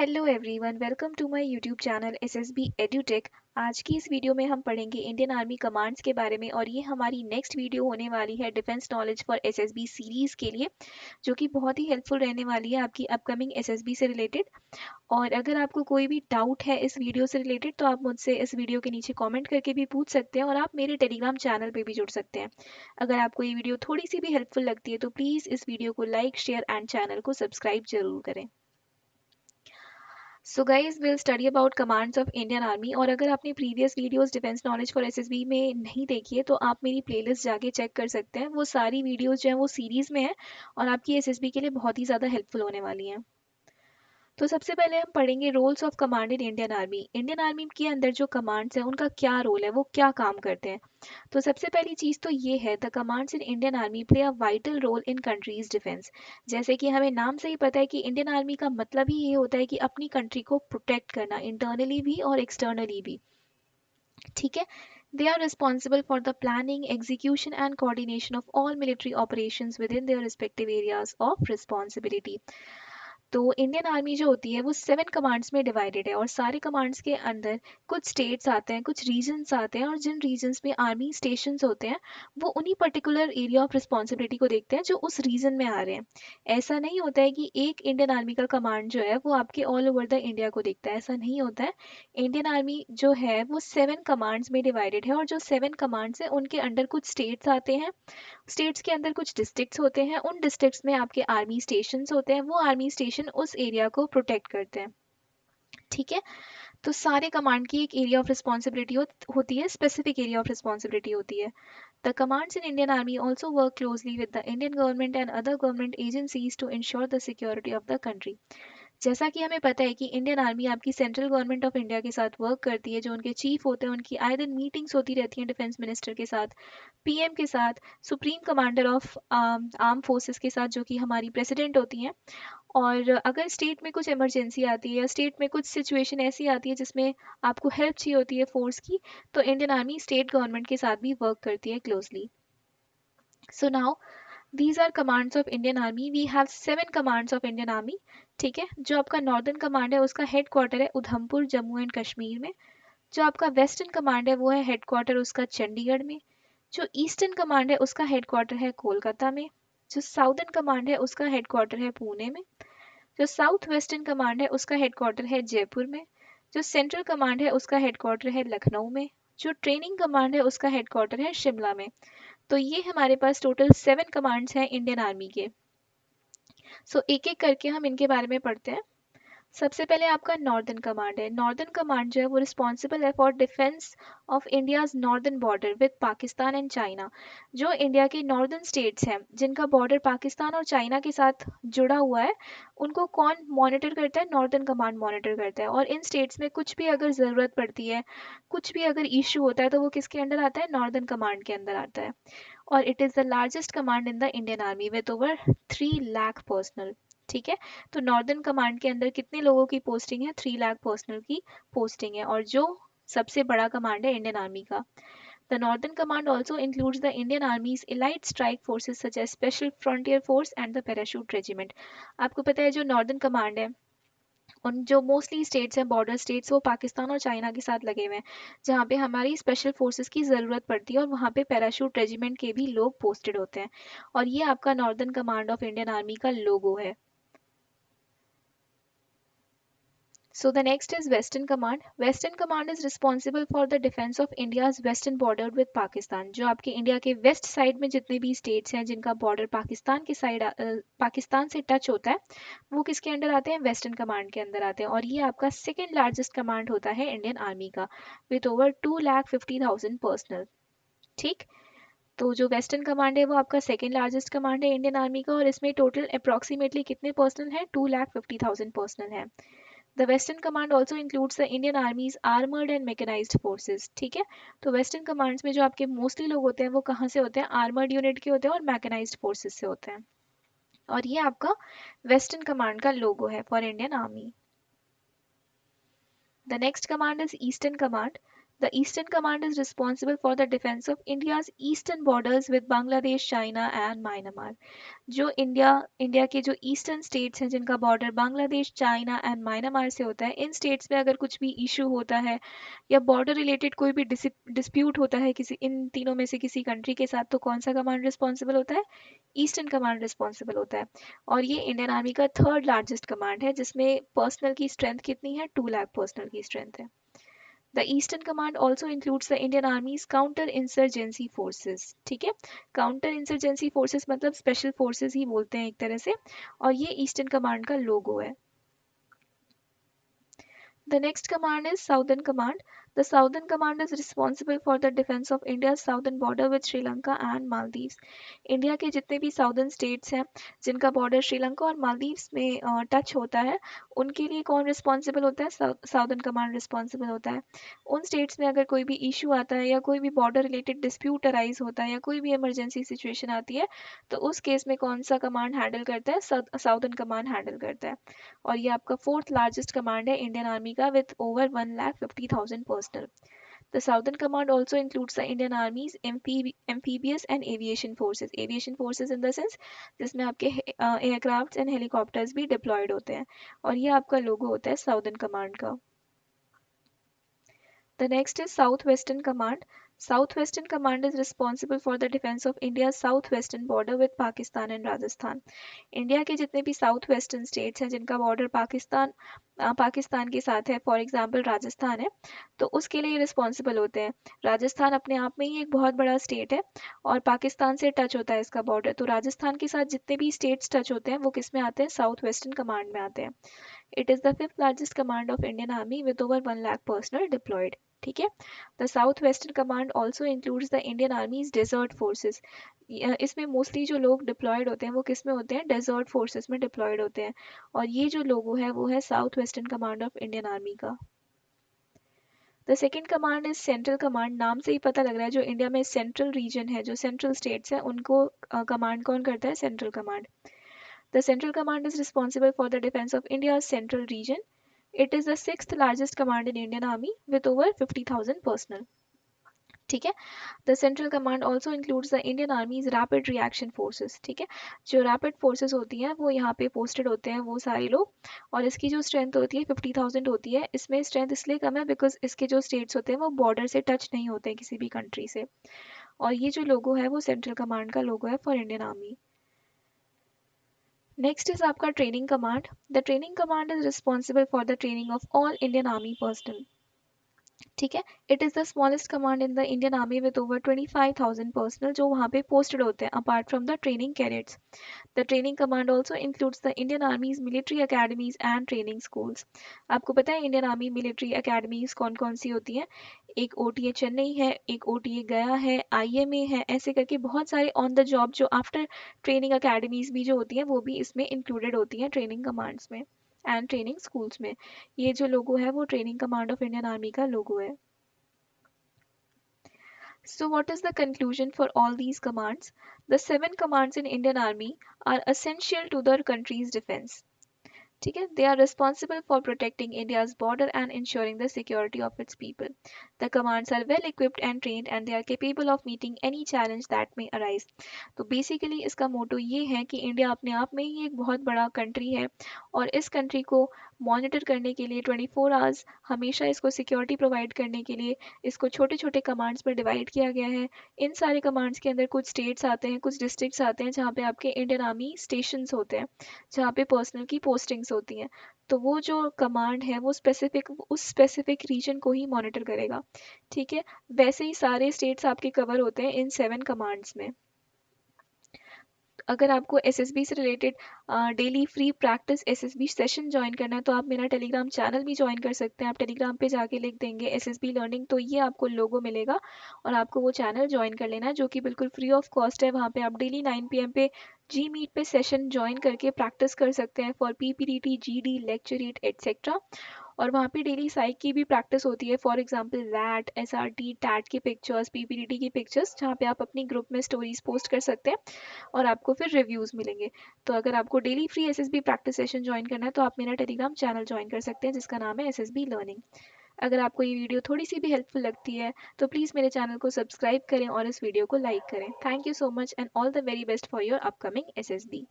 Hello everyone, welcome to my YouTube channel SSB Edutech. आज की इस वीडियो में हम पढ़ेंगे इंडियन आर्मी कमांड्स के बारे में और ये हमारी नेक्स्ट वीडियो होने वाली है defence knowledge for SSB series के लिए, जो कि बहुत ही हेल्पफुल रहने वाली है आपकी अपकमिंग एसएसबी से रिलेटेड। और अगर आपको कोई भी डाउट है इस वीडियो से रिलेटेड तो आप मुझसे इस वीडियो के नीचे कमेंट करके भी पूछ सकते हैं और आप मेरे टेलीग्राम चैनल पे भी जुड़ सकते हैं। अगर आपको ये वीडियो थोड़ी सी भी हेल्पफुल लगती है तो प्लीज़ इस वीडियो को लाइक, शेयर एंड चैनल को सब्सक्राइब जरूर करें। So guys will study about commands of Indian army. और अगर आपने previous videos defence knowledge for SSB में नहीं देखी है तो आप मेरी प्लेलिस्ट जाके चेक कर सकते हैं। वो सारी वीडियोस जो हैं वो सीरीज़ में है और आपकी एसएसबी के लिए बहुत ही ज़्यादा हेल्पफुल होने वाली हैं। तो सबसे पहले हम पढ़ेंगे roles of command in Indian army. Indian army के अंदर जो कमांड्स हैं उनका क्या रोल है, वो क्या काम करते हैं। तो सबसे पहली चीज़ तो ये है, the commands in Indian army play a vital role in country's defence. जैसे कि हमें नाम से ही पता है कि इंडियन आर्मी का मतलब ही ये होता है कि अपनी कंट्री को प्रोटेक्ट करना, इंटरनली भी और एक्सटर्नली भी। ठीक है। They are responsible for the planning, execution and coordination of all military operations with in their respective areas of responsibility. तो इंडियन आर्मी जो होती है वो 7 कमांड्स में डिवाइडेड है और सारे कमांड्स के अंदर कुछ स्टेट्स आते हैं, कुछ रीजन्स आते हैं और जिन रीजन्स में आर्मी स्टेशंस होते हैं वो उन्हीं पर्टिकुलर एरिया ऑफ रिस्पॉन्सिबिलिटी को देखते हैं जो उस रीजन में आ रहे हैं। ऐसा नहीं होता है कि एक इंडियन आर्मी का कमांड जो है वो आपके ऑल ओवर द इंडिया को देखता है, ऐसा नहीं होता है। इंडियन आर्मी जो है वो 7 कमांड्स में डिवाइडेड है और जो 7 कमांड्स हैं उनके अंडर कुछ स्टेट्स आते हैं, स्टेट्स के अंदर कुछ डिस्ट्रिक्ट्स होते हैं, उन डिस्ट्रिक्ट्स में आपके आर्मी स्टेशंस होते हैं, वो आर्मी स्टेशन उस एरिया को प्रोटेक्ट करते हैं। ठीक है। तो सारे कमांड की एक एरिया ऑफ रिस्पॉन्सिबिलिटी होती है, स्पेसिफिक एरिया ऑफ रिस्पॉन्सिबिलिटी होती है। The commands in Indian army also work closely with the Indian government and other government agencies to ensure the security of the country. जैसा कि हमें पता है कि इंडियन आर्मी आपकी सेंट्रल गवर्नमेंट ऑफ इंडिया के साथ वर्क करती है, जो उनके चीफ होते हैं उनकी आए दिन मीटिंग्स होती रहती हैं डिफेंस मिनिस्टर के साथ, पीएम के साथ, supreme commander of arm forces के साथ जो कि हमारी प्रेसिडेंट होती हैं। और अगर स्टेट में कुछ इमरजेंसी आती है या स्टेट में कुछ सिचुएशन ऐसी आती है जिसमें आपको हेल्प चाहिए होती है फोर्स की, तो इंडियन आर्मी स्टेट गवर्नमेंट के साथ भी वर्क करती है closely. So now these are commands of Indian army. We have 7 commands of Indian army. ठीक है। जो आपका नॉर्दर्न कमांड है उसका हेड क्वार्टर है उधमपुर, जम्मू एंड कश्मीर में। जो आपका वेस्टर्न कमांड है वो है हेड क्वार्टर उसका चंडीगढ़ में। जो ईस्टर्न कमांड है उसका हेड क्वार्टर है कोलकाता में। जो साउदर्न कमांड है उसका हेड क्वार्टर है पुणे में। जो साउथ वेस्टर्न कमांड है उसका हेड क्वार्टर है जयपुर में। जो सेंट्रल कमांड है उसका हेड क्वार्टर है लखनऊ में। जो ट्रेनिंग कमांड है उसका हेड क्वार्टर है शिमला में। तो ये हमारे पास टोटल 7 कमांड्स हैं इंडियन आर्मी के। सो एक एक करके हम इनके बारे में पढ़ते हैं। सबसे पहले आपका नॉर्दर्न कमांड है। नॉर्दर्न कमांड जो है वो रिस्पॉन्सिबल है for defence of India's northern border with Pakistan and China. जो इंडिया के नॉर्दर्न स्टेट्स हैं जिनका बॉर्डर पाकिस्तान और चाइना के साथ जुड़ा हुआ है, उनको कौन मॉनिटर करता है? नॉर्दर्न कमांड मॉनिटर करता है। और इन स्टेट्स में कुछ भी अगर ज़रूरत पड़ती है, कुछ भी अगर इशू होता है तो वो किसके अंडर आता है? नॉर्दर्न कमांड के अंदर आता है। और it is the largest command in the Indian army with over 3 lakh personal. ठीक है। तो नॉर्दर्न कमांड के अंदर कितने लोगों की पोस्टिंग है? 3 लाख पर्सनल की पोस्टिंग है और जो सबसे बड़ा कमांड है इंडियन आर्मी का। The northern command also includes the Indian army's elite strike forces such as special frontier force and the parachute regiment. आपको पता है जो नॉर्दर्न कमांड है उन जो मोस्टली स्टेट्स हैं, बॉर्डर स्टेट्स, वो पाकिस्तान और चाइना के साथ लगे हुए हैं, जहाँ पे हमारी स्पेशल फोर्सेस की ज़रूरत पड़ती है और वहाँ पे पैराशूट रेजिमेंट के भी लोग पोस्टेड होते हैं। और ये आपका northern command of Indian army का लोगो है। So the next is Western Command. Western Command is responsible for the defense of India's western border with Pakistan. जो आपके इंडिया के वेस्ट साइड में जितने भी स्टेट्स हैं जिनका बॉर्डर पाकिस्तान के साइड पाकिस्तान से टच होता है, वो किसके अंडर आते हैं? वेस्टर्न कमांड के अंदर आते हैं। और ये आपका सेकेंड लार्जेस्ट कमांड होता है इंडियन आर्मी का, विथ ओवर 2,50,000 पर्सनल। ठीक। तो जो वेस्टर्न कमांड है वो आपका सेकेंड लार्जेस्ट कमांड है इंडियन आर्मी का और इसमें टोटल अप्रॉक्सीमेटली कितने पर्सनल हैं? 2,50,000 पर्सनल हैं। The western command also includes the Indian army's armoured and mechanised forces. ठीक है। तो वेस्टर्न कमांड्स में जो आपके मोस्टली लोग होते हैं वो कहाँ से होते हैं? आर्मर्ड यूनिट के होते हैं और मैकेनाइज्ड फोर्सेज से होते हैं। और ये आपका वेस्टर्न कमांड का लोगो है for Indian army. The next command is eastern command. The Eastern Command is responsible for the defense of India's eastern borders with Bangladesh, China and Myanmar. जो India के जो ईस्टर्न स्टेट्स हैं जिनका border Bangladesh, China and Myanmar से होता है, इन states में अगर कुछ भी इशू होता है या बॉर्डर रिलेटेड कोई भी डिस्प्यूट होता है किसी इन तीनों में से किसी कंट्री के साथ, तो कौन सा कमांड रिस्पॉन्सिबल होता है? ईस्टर्न कमांड रिस्पॉन्सिबल होता है। और ये इंडियन आर्मी का थर्ड लार्जेस्ट कमांड है, जिसमें पर्सनल की स्ट्रेंथ कितनी है? 2 लाख पर्सनल की स्ट्रेंथ है। The eastern command also includes the Indian आर्मीज counter insurgency forces. ठीक है, काउंटर इंसर्जेंसी फोर्सेस मतलब स्पेशल फोर्सेस ही बोलते हैं एक तरह से, और ये ईस्टर्न कमांड का लोगो है। The next command is Southern Command. The Southern Command is responsible for the defense of India's southern border with Sri Lanka and Maldives. India के जितने भी साउदर्न स्टेट्स हैं जिनका बॉर्डर श्रीलंका और मालदीव्स में टच होता है, उनके लिए कौन रिस्पॉन्सिबल होता है? साउदर्न कमांड रिस्पॉन्सिबल होता है। उन स्टेट्स में अगर कोई भी इशू आता है या कोई भी बॉर्डर रिलेटेड डिस्प्यूट अराइज होता है या कोई भी इमरजेंसी सिचुएशन आती है, तो उस केस में कौन सा कमांड हैंडल करता है? साउदर्न कमांड हैंडल करता है। और ये आपका फोर्थ लार्जेस्ट कमांड है इंडियन आर्मी का with over 1,50,000 personal. The Southern Command also includes the Indian Army's amphibious and aviation forces. Aviation forces in the sense जिसमें आपके एयरक्राफ्ट एंड हेलीकॉप्टर्स भी डिप्लॉयड होते हैं, और ये आपका लोगो होता है साउदर्न कमांड का। The next is Southwestern Command. Southwestern Command is responsible for the defense of India's southwestern border with Pakistan and Rajasthan. India के जितने भी साउथ वेस्टर्न स्टेट्स हैं जिनका बॉर्डर पाकिस्तान के साथ है, फॉर एग्जांपल राजस्थान है, तो उसके लिए रिस्पॉन्सिबल होते हैं। राजस्थान अपने आप में ही एक बहुत बड़ा स्टेट है और पाकिस्तान से टच होता है इसका बॉर्डर, तो राजस्थान के साथ जितने भी स्टेट्स टच होते हैं वो किस में आते हैं? साउथ वेस्टर्न कमांड में आते हैं। It is the fifth largest command of Indian army with over 1 lakh personnel deployed. ठीक है, the south western command also includes the Indian army's desert forces. इसमें मोस्टली जो लोग डिप्लॉयड होते हैं वो किस में होते हैं? डेजर्ट फोर्सेस में डिप्लॉयड होते हैं, और ये जो लोगो है वो है south western command of Indian army का। The second command is central command. नाम से ही पता लग रहा है जो इंडिया में सेंट्रल रीजन है, जो सेंट्रल स्टेट्स हैं, उनको कमांड कौन करता है? Central command. The central command is responsible for the defence of India central region. It is the sixth largest command in Indian Army with over 50,000 personnel. ठीक है, the central command also includes the Indian आर्मीज rapid reaction forces. ठीक है, जो rapid forces होती हैं वो यहाँ पे पोस्टेड होते हैं वो सारे लोग, और इसकी जो स्ट्रेंथ होती है 50,000 होती है। इसमें स्ट्रेंथ इसलिए कम है बिकॉज इसके जो स्टेट्स होते हैं वो बॉर्डर से टच नहीं होते हैं किसी भी कंट्री से, और ये जो लोगो है वो सेंट्रल कमांड का लोगो है for Indian army. Next is आपका training command. The training command is responsible for the training of all Indian army personnel. ठीक है, it is the smallest command in the Indian army with over 25,000 personnel जो वहाँ पे posted होते हैं apart from the training cadets. The training command also includes the Indian army's military academies and training schools. आपको पता है Indian army military academies कौन कौन सी होती हैं? एक ओटीए चेन्नई है, एक ओटीए गया है, आईएमए है, ऐसे करके बहुत सारे ऑन द जॉब जो आफ्टर ट्रेनिंग अकेडमीज भी जो होती हैं वो भी इसमें इंक्लूडेड होती हैं ट्रेनिंग कमांड्स में एंड ट्रेनिंग स्कूल्स में। ये जो लोगो है वो training command of Indian army का लोगो है। So what is the conclusion for all these commands? The 7 commands in Indian Army are essential to the country's defense. ठीक है, they are responsible for protecting India's border and ensuring the security of its people. The commands are well equipped and trained and they are capable of meeting any challenge that may arise. तो basically इसका मोटो ये है कि India अपने आप में ही एक बहुत बड़ा कंट्री है, और इस कंट्री को मॉनिटर करने के लिए 24 आवर्स हमेशा इसको सिक्योरिटी प्रोवाइड करने के लिए इसको छोटे छोटे कमांड्स में डिवाइड किया गया है। इन सारे कमांड्स के अंदर कुछ स्टेट्स आते हैं, कुछ डिस्ट्रिक्ट्स आते हैं जहाँ पे आपके इंडियन आर्मी स्टेशंस होते हैं, जहाँ पे पर्सनल की पोस्टिंग्स होती हैं। तो वो जो कमांड है वो स्पेसिफिक उस स्पेसिफिक रीजन को ही मॉनिटर करेगा। ठीक है, वैसे ही सारे स्टेट्स आपके कवर होते हैं इन 7 कमांड्स में। अगर आपको एसएसबी से related daily free practice SSB session join करना है तो आप मेरा टेलीग्राम चैनल भी ज्वाइन कर सकते हैं। आप टेलीग्राम पे जाके लिख देंगे एसएसबी लर्निंग तो ये आपको लोगो मिलेगा, और आपको वो चैनल ज्वाइन कर लेना है जो कि बिल्कुल फ्री ऑफ कॉस्ट है। वहाँ पे आप डेली 9 PM पे जी मीट पे सेशन ज्वाइन करके प्रैक्टिस कर सकते हैं for PPTT, GD, lecture read etcetera. और वहाँ पे डेली साइक की भी प्रैक्टिस होती है, फॉर एग्जांपल वैट, एसआरटी, टैट की पिक्चर्स, पीपीटीटी की पिक्चर्स, जहाँ पे आप अपनी ग्रुप में स्टोरीज पोस्ट कर सकते हैं और आपको फिर रिव्यूज़ मिलेंगे। तो अगर आपको daily free SSB practice session join करना है तो आप मेरा टेलीग्राम चैनल ज्वाइन कर सकते हैं जिसका नाम है एसएसबी लर्निंग। अगर आपको ये वीडियो थोड़ी सी भी हेल्पफुल लगती है तो प्लीज़ मेरे चैनल को सब्सक्राइब करें और इस वीडियो को लाइक करें। Thank you so much and all the very best for your upcoming SSB.